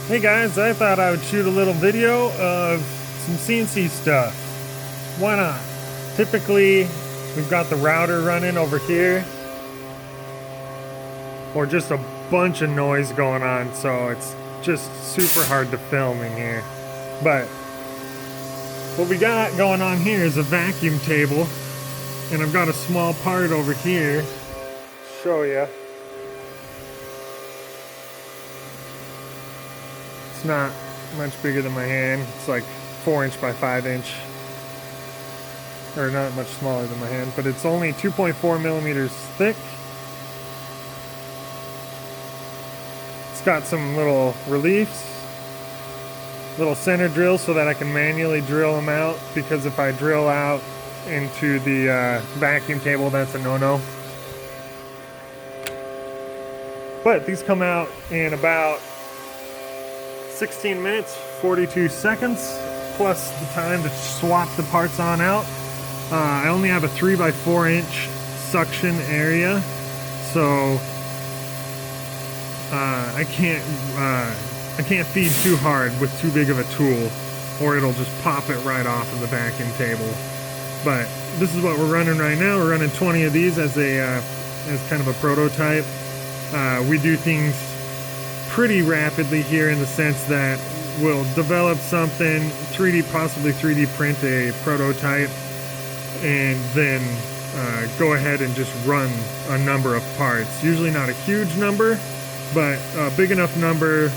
Hey guys, I thought I would shoot a little video of some CNC stuff. Why not? Typically, we've got the router running over here, or just a bunch of noise going on, so it's just super hard to film in here. But what we got going on here is a vacuum table, and I've got a small part over here. Show you. It's not much bigger than my hand. It's like 4" by 5", or not much smaller than my hand, but it's only 2.4 millimeters thick. It's got some little reliefs, little center drills so that I can manually drill them out, because if I drill out into the vacuum table, that's a no-no. But these come out in about 16 minutes, 42 seconds, plus the time to swap the parts on out. I only have a 3x4" suction area, so I can't feed too hard with too big of a tool, or it'll just pop it right off of the vacuum table. But this is what we're running right now. We're running 20 of these as kind of a prototype. We do things pretty rapidly here, in the sense that we'll develop something, possibly 3D print a prototype, and then go ahead and just run a number of parts. Usually not a huge number, but a big enough number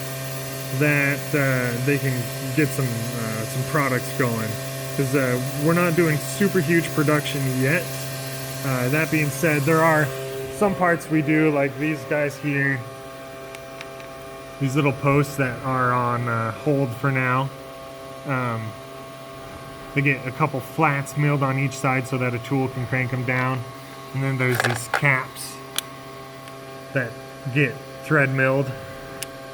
that they can get some products going. Because we're not doing super huge production yet. That being said, there are some parts we do, like these guys here. These little posts that are on hold for now. They get a couple flats milled on each side so that a tool can crank them down. And then there's these caps that get thread milled,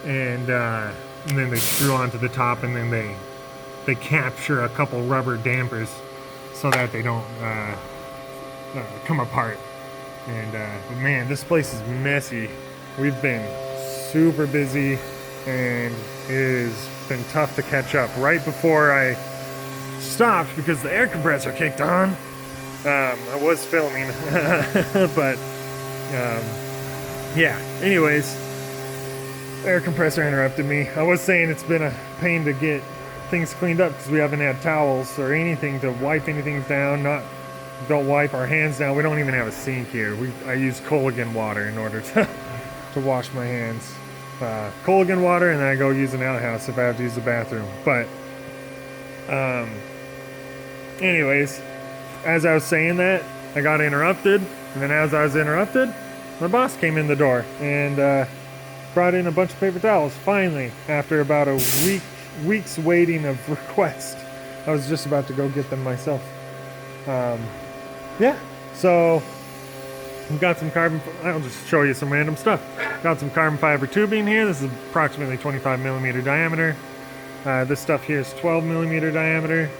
and then they screw onto the top, and then they capture a couple rubber dampers so that they don't come apart. And man, this place is messy. We've been super busy, and it has been tough to catch up. Right before I stopped because the air compressor kicked on, I was filming, but yeah, anyways, air compressor interrupted me. I was saying it's been a pain to get things cleaned up because we haven't had towels or anything to wipe anything down. Don't wipe our hands down. We don't even have a sink here. I use Colgan water in order to wash my hands. Colgan water, and then I go use an outhouse if I have to use the bathroom. But anyways, as I was saying that, I got interrupted, and then as I was interrupted, my boss came in the door and brought in a bunch of paper towels. Finally, after about a week's waiting of requests, I was just about to go get them myself. Yeah, so we've got some I'll just show you some random stuff. Got some carbon fiber tubing here. This is approximately 25 millimeter diameter. This stuff here is 12 millimeter diameter.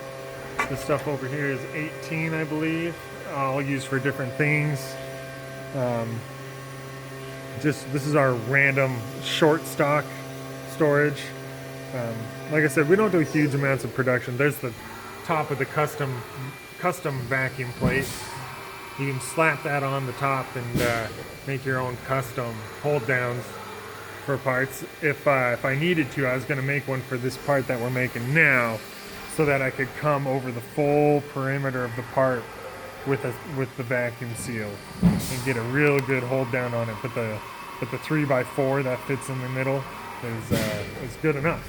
This stuff over here is 18, I believe. I'll use for different things. This is our random short stock storage. Like I said, we don't do huge amounts of production. There's the top of the custom vacuum plate. You can slap that on the top and make your own custom hold downs for parts. If I needed to, I was going to make one for this part that we're making now, so that I could come over the full perimeter of the part with the vacuum seal and get a real good hold down on it. But the 3x4 that fits in the middle is good enough.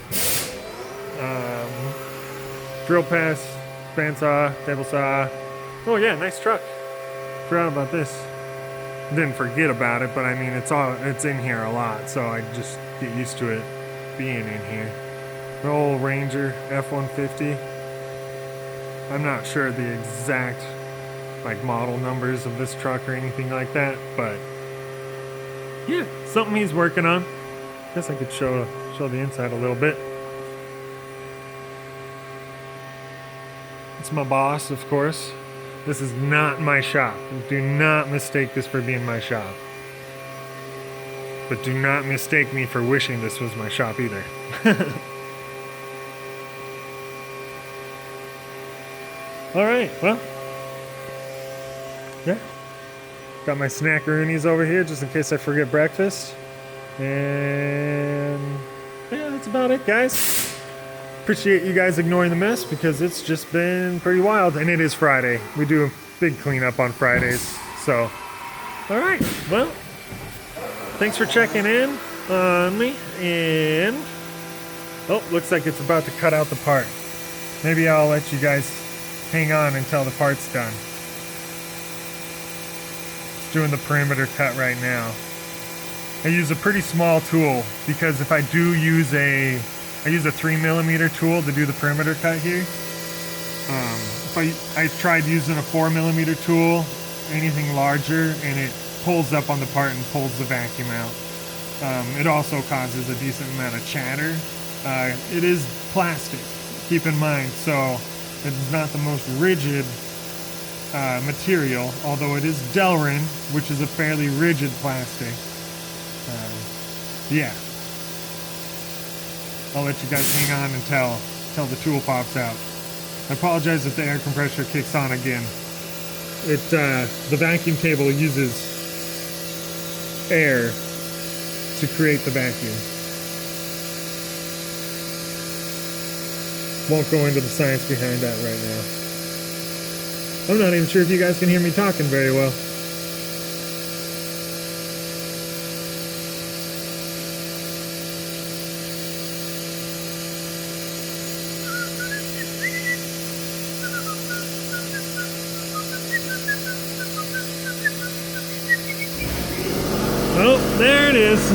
Drill press, bandsaw, table saw. Oh yeah, nice truck. Forgot about this. Didn't forget about it, but I mean it's in here a lot, so I just get used to it being in here. The old Ranger F-150. I'm not sure the exact model numbers of this truck or anything like that, but yeah, something he's working on. Guess I could show the inside a little bit. It's my boss, of course. This is not my shop. Do not mistake this for being my shop. But do not mistake me for wishing this was my shop either. All right, well, yeah. Got my snackaroonies over here just in case I forget breakfast. And yeah, that's about it, guys. Appreciate you guys ignoring the mess because it's just been pretty wild. And it is Friday. We do a big cleanup on Fridays. So, all right, well, thanks for checking in on me. And, oh, looks like it's about to cut out the part. Maybe I'll let you guys hang on until the part's done. It's doing the perimeter cut right now. I use a pretty small tool because if I do use I use a 3mm tool to do the perimeter cut here. If I tried using a 4mm tool, anything larger, and it pulls up on the part and pulls the vacuum out. It also causes a decent amount of chatter. It is plastic, keep in mind, so it's not the most rigid material, although it is Delrin, which is a fairly rigid plastic. Yeah. I'll let you guys hang on until the tool pops out. I apologize if the air compressor kicks on again. The vacuum table uses air to create the vacuum. Won't go into the science behind that right now. I'm not even sure if you guys can hear me talking very well. Oh, there it is.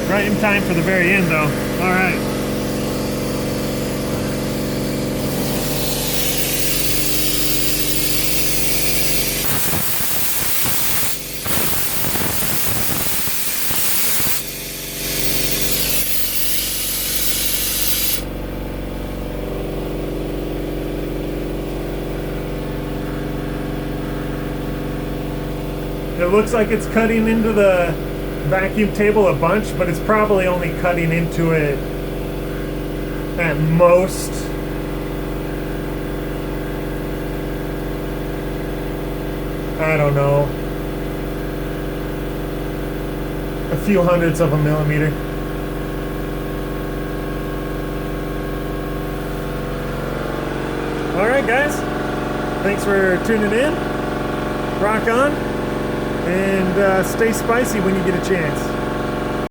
Right in time for the very end, though. All right. It looks like it's cutting into the vacuum table a bunch, but it's probably only cutting into it at most I don't know, a few hundredths of a millimeter. Alright guys, thanks for tuning in. Rock on. And stay spicy when you get a chance.